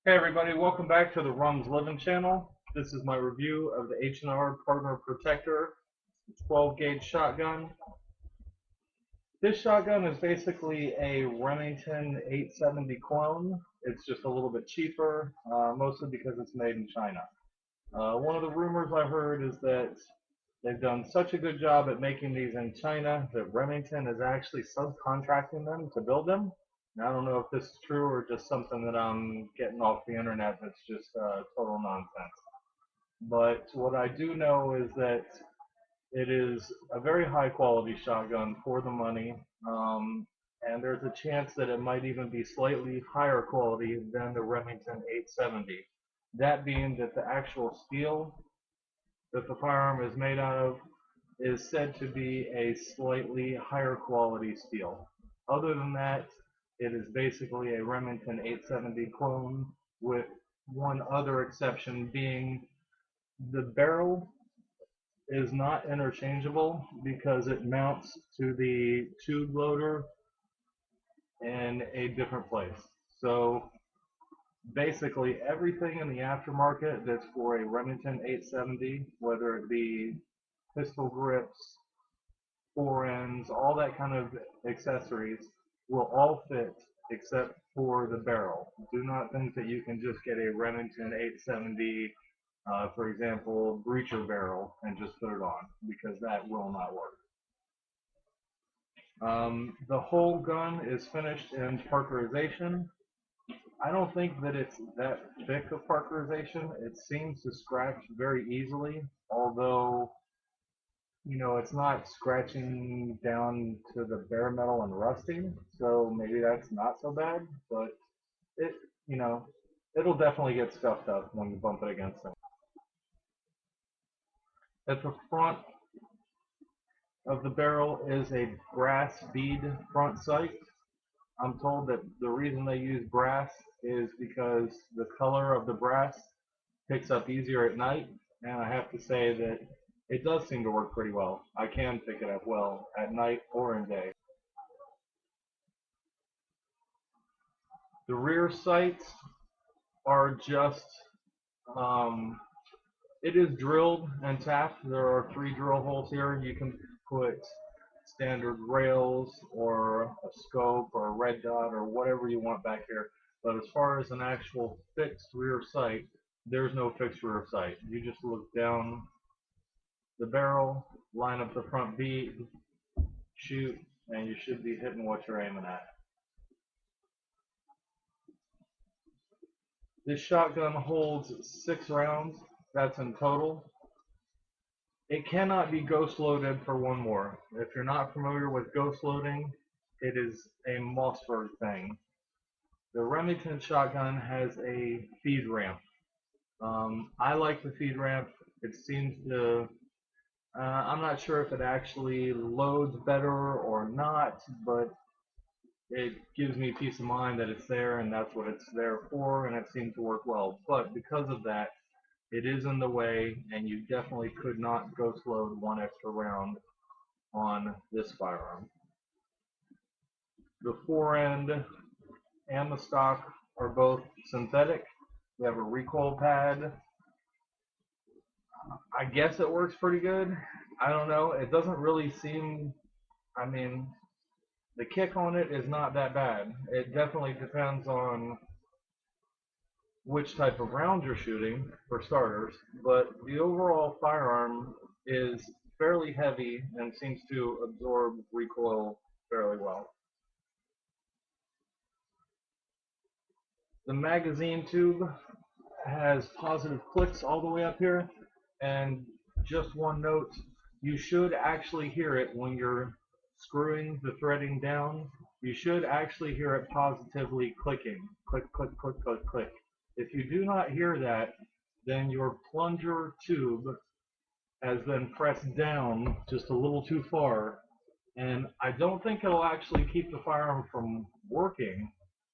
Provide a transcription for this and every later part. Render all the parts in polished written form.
Hey everybody, welcome back to the Rungs Living channel. This is my review of the H&R Pardner Protector 12 gauge shotgun. This shotgun is basically a Remington 870 clone. It's just a little bit cheaper, mostly because it's made in China. One of the rumors I heard is that they've done such a good job at making these in China that Remington is actually subcontracting them to build them. And I don't know if this is true or just something that I'm getting off the internet that's just total nonsense. But what I do know is that it is a very high quality shotgun for the money, and there's a chance that it might even be slightly higher quality than the Remington 870. That being that the actual steel that the firearm is made out of is said to be a slightly higher quality steel. Other than that, it is basically a Remington 870 clone, with one other exception being the barrel is not interchangeable because it mounts to the tube loader in a different place. So basically everything in the aftermarket that's for a Remington 870, whether it be pistol grips, fore ends, all that kind of accessories will all fit except for the barrel. Do not think that you can just get a Remington 870, for example, breacher barrel and just put it on, because that will not work. The whole gun is finished in parkerization. I don't think that it's that thick of parkerization. It seems to scratch very easily, although it's not scratching down to the bare metal and rusting, so maybe that's not so bad, but it, you know, it'll definitely get scuffed up when you bump it against it. At the front of the barrel is a brass bead front sight. I'm told that the reason they use brass is because the color of the brass picks up easier at night, and I have to say that it does seem to work pretty well. I can pick it up well at night or in day. The rear sights are just, um, it is drilled and tapped. There are 3 drill holes here. You can put standard rails or a scope or a red dot or whatever you want back here. But as far as an actual fixed rear sight, there's no fixed rear sight. You just look down the barrel, line up the front bead, shoot, and you should be hitting what you're aiming at. This shotgun holds 6 rounds. That's in total. It cannot be ghost loaded for one more. If you're not familiar with ghost loading, it is a Mossberg thing. The Remington shotgun has a feed ramp. I like the feed ramp. It seems to, I'm not sure if it actually loads better or not, but it gives me peace of mind that it's there and that's what it's there for, and it seemed to work well. But because of that, it is in the way, and you definitely could not ghost load 1 extra round on this firearm. The fore end and the stock are both synthetic. We have a recoil pad. I guess it works pretty good. I don't know. It doesn't really seem, I mean, the kick on it is not that bad. It definitely depends on which type of round you're shooting, for starters, but the overall firearm is fairly heavy and seems to absorb recoil fairly well. The magazine tube has positive clicks all the way up here, and just one note, you should actually hear it when you're screwing the threading down. You should actually hear it positively clicking. Click, click, click, click, click. If you do not hear that, then your plunger tube has been pressed down just a little too far, and I don't think it'll actually keep the firearm from working,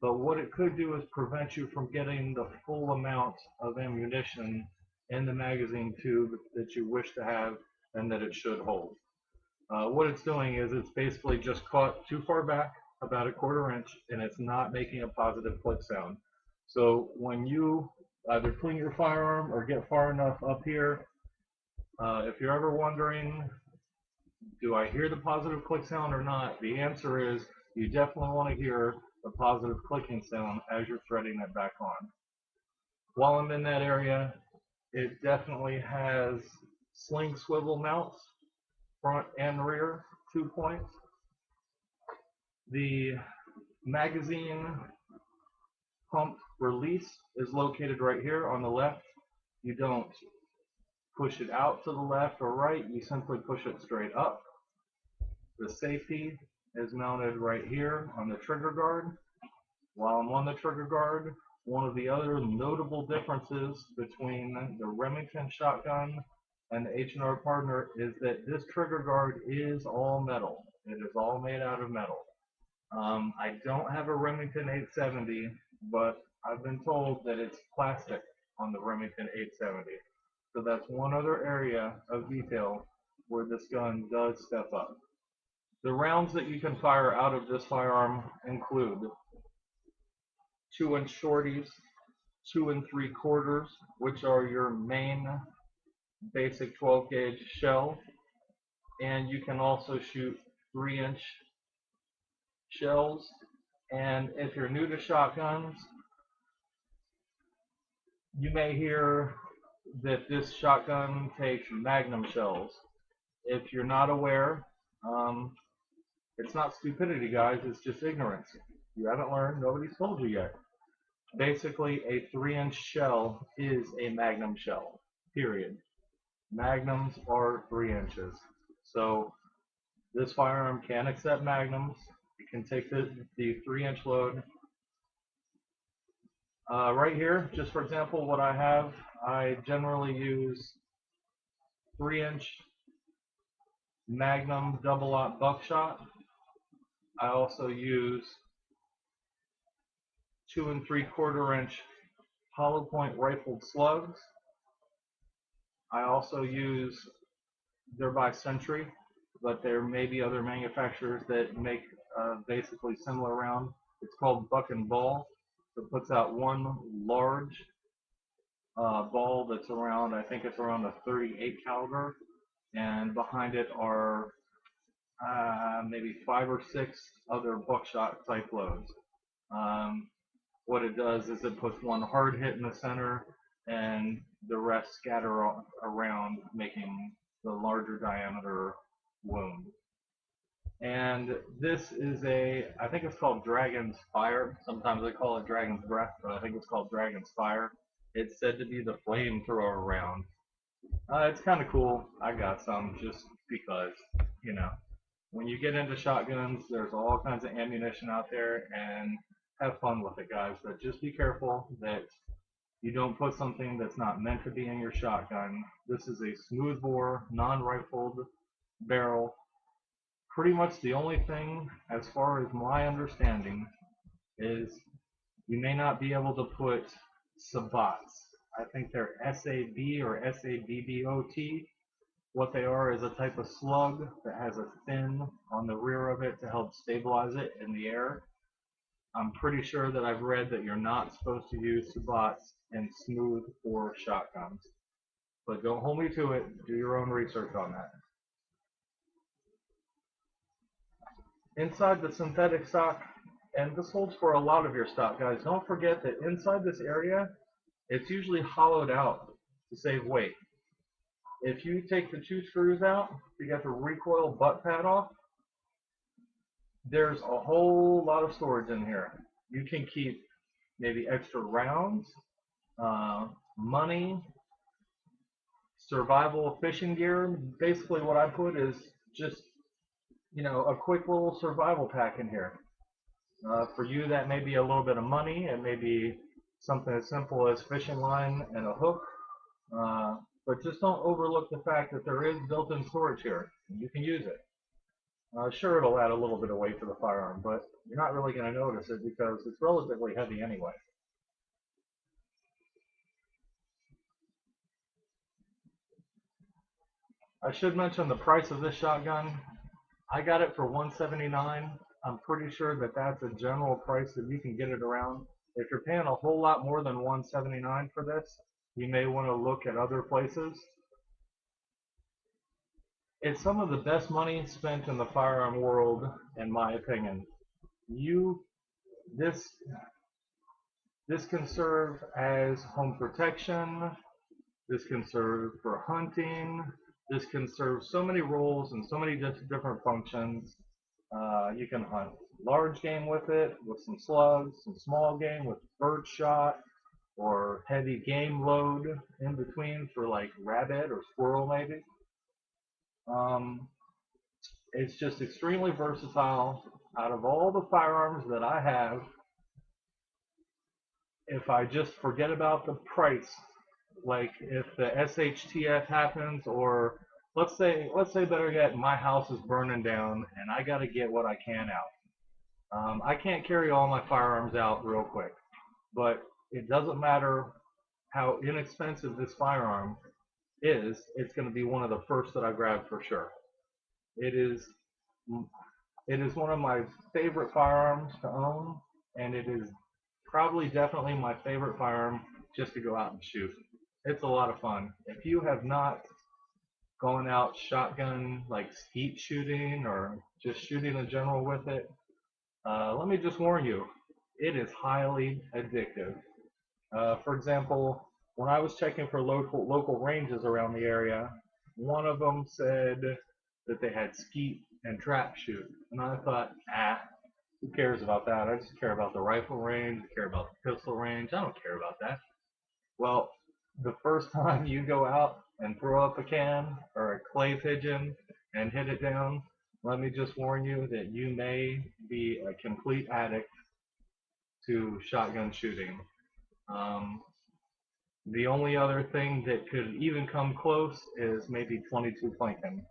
but what it could do is prevent you from getting the full amount of ammunition in the magazine tube that you wish to have and that it should hold. What it's doing is it's basically just caught too far back, about a 1/4 inch, and it's not making a positive click sound. So when you either clean your firearm or get far enough up here, if you're ever wondering, do I hear the positive click sound or not? The answer is you definitely want to hear the positive clicking sound as you're threading it back on. While I'm in that area, it definitely has sling swivel mounts, front and rear, 2 points. The magazine pump release is located right here on the left. You don't push it out to the left or right, you simply push it straight up. The safety is mounted right here on the trigger guard. While I'm on the trigger guard, one of the other notable differences between the Remington shotgun and the H&R Pardner is that this trigger guard is all metal. It is all made out of metal. I don't have a Remington 870, but I've been told that it's plastic on the Remington 870. So that's one other area of detail where this gun does step up. The rounds that you can fire out of this firearm include 2-inch shorties, 2 3/4, which are your main basic 12 gauge shell, and you can also shoot 3-inch shells. And if you're new to shotguns, you may hear that this shotgun takes magnum shells. If you're not aware, it's not stupidity, guys, it's just ignorance. You haven't learned, nobody's told you yet. Basically, a 3-inch shell is a magnum shell, period. Magnums are 3 inches. So this firearm can accept magnums. It can take the 3-inch load. Right here, just for example, what I have, I generally use 3-inch Magnum double-aught buckshot. I also use 2 3/4-inch hollow point rifled slugs. I also use, they're by Century, but there may be other manufacturers that make basically similar round. It's called Buck and Ball. It puts out one large ball that's around, I think it's around a 38 caliber, and behind it are maybe 5 or 6 other buckshot type loads. What it does is it puts one hard hit in the center and the rest scatter around, making the larger diameter wound. And this is I think it's called Dragon's Fire. Sometimes they call it Dragon's Breath, but I think it's called Dragon's Fire. It's said to be the flamethrower round. It's kind of cool. I got some just because, you know, when you get into shotguns, there's all kinds of ammunition out there, and have fun with it, guys. But just be careful that you don't put something that's not meant to be in your shotgun. This is a smoothbore, non-rifled barrel. Pretty much the only thing, as far as my understanding, is you may not be able to put sabots. I think they're SAB or SABBOT. What they are is a type of slug that has a fin on the rear of it to help stabilize it in the air. I'm pretty sure that I've read that you're not supposed to use sabots in smooth bore shotguns. But don't hold me to it. Do your own research on that. Inside the synthetic stock, and this holds for a lot of your stock, guys, don't forget that inside this area, it's usually hollowed out to save weight. If you take the 2 screws out to get the recoil butt pad off, there's a whole lot of storage in here. You can keep maybe extra rounds, money, survival fishing gear. Basically what I put is just, a quick little survival pack in here. For you, that may be a little bit of money, and maybe something as simple as fishing line and a hook. But just don't overlook the fact that there is built-in storage here. You can use it. Sure, it'll add a little bit of weight to the firearm, but you're not really going to notice it because it's relatively heavy anyway. I should mention the price of this shotgun. I got it for $179. I'm pretty sure that that's a general price that you can get it around. If you're paying a whole lot more than $179 for this, you may want to look at other places. It's some of the best money spent in the firearm world, in my opinion. You this this can serve as home protection. This can serve for hunting. This can serve so many roles and so many different functions. You can hunt large game with it, with some slugs, some small game with bird shot, or heavy game load in between for like rabbit or squirrel maybe. Um, it's just extremely versatile. Out of all the firearms that I have, if I just forget about the price, like if the SHTF happens, or let's say better yet, my house is burning down and I got to get what I can out. I can't carry all my firearms out real quick, but it doesn't matter how inexpensive this firearm is. It's going to be one of the first that I grab for sure. It is it is one of my favorite firearms to own, and it is probably definitely my favorite firearm just to go out and shoot. It's a lot of fun. If you have not gone out shotgun like skeet shooting or just shooting in general with it, let me just warn you, it is highly addictive. For example, when I was checking for local ranges around the area, one of them said that they had skeet and trap shoot, and I thought, who cares about that? I just care about the rifle range, I care about the pistol range. I don't care about that. Well, the first time you go out and throw up a can or a clay pigeon and hit it down, let me just warn you that you may be a complete addict to shotgun shooting. Um, the only other thing that could even come close is maybe 22 Plinken,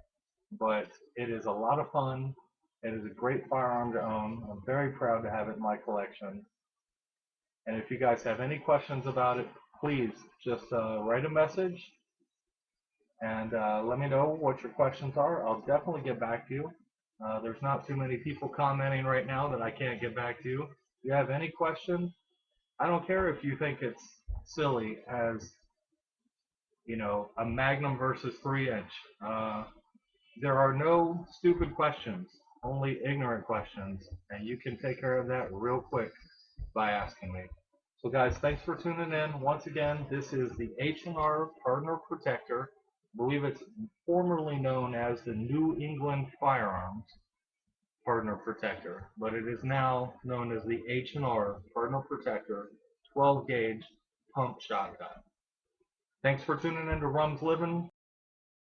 but it is a lot of fun. It is a great firearm to own. I'm very proud to have it in my collection. And if you guys have any questions about it, please just write a message and let me know what your questions are. I'll definitely get back to you. There's not too many people commenting right now that I can't get back to you. If you have any questions, I don't care if you think it's silly as, a Magnum versus 3-inch. There are no stupid questions, only ignorant questions, and you can take care of that real quick by asking me. So guys, thanks for tuning in. Once again, this is the H&R Pardner Protector. I believe it's formerly known as the New England Firearms Pardner Protector, but it is now known as the H&R Pardner Protector 12 gauge pump shotgun. Thanks for tuning in to Rum's Living.